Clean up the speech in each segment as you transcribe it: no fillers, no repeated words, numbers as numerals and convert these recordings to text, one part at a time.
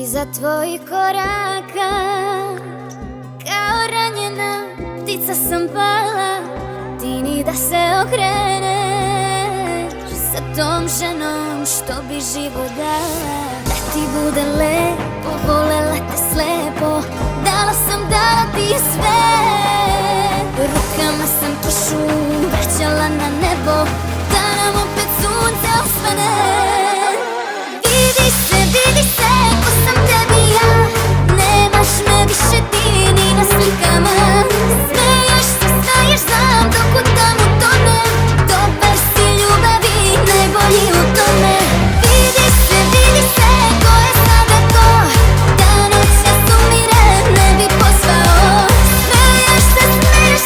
Iza tvojih koraka, kao ranjena ptica sam pala. Ti ni da se okreneš sa tom ženom što bi život dala. Da ti bude lepo, volela te slepo, dala sam ti sve. Rukama sam kišu vraćala na nebo, da nam opet sunce osvane. Vidi se, ko sam tebi ja, nemaš me više ti ni na slikama. Smeješ se, znam, dok tamu tonem, dobar si ljubavi, najbolji u tome. Vidi se, ko je sada to, da noćas umire, ne bi pozvao. Smeješ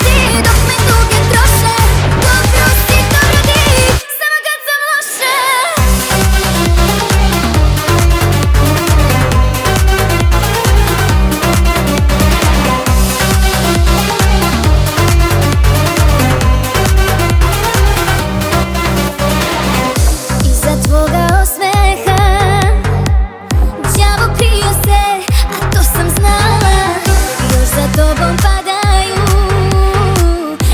ti, dok me tuge troše, dobro si, dobro ti, samo kad sam loše. Iza tvoga osmeha đavo krio se, a to sam znala. Još za tobom padaju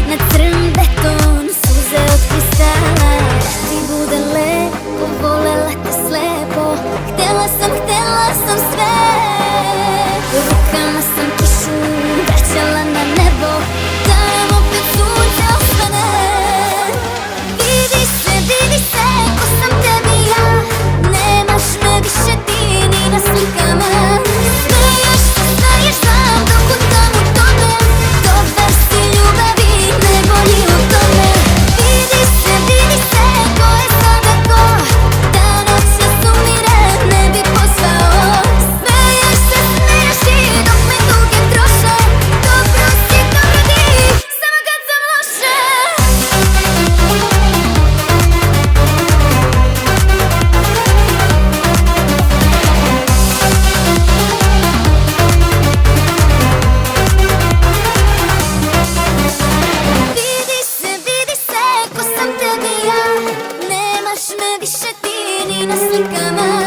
na crn beton suze od kristala. Da ti bude lepo, volela te slepo, htela sam sve. Rukama sam kišu vraćala na nebo, da nam opet sunce osvane. Vidi se, ko sam tebi ja, nemaš me više ti ni na slikama. Smeješ, znam, dok tamu tonem, dobar si ljubavi, najbolji u tome. Vidi se, ko je sada to, da noćas umire, ne bi pozvao. Smeješ ti, dok me tuge troše, dobro si, dobro ti, samo kad sam loše. Vidi se, ko sam tebi ja, nemaš me više ti ni na slikama.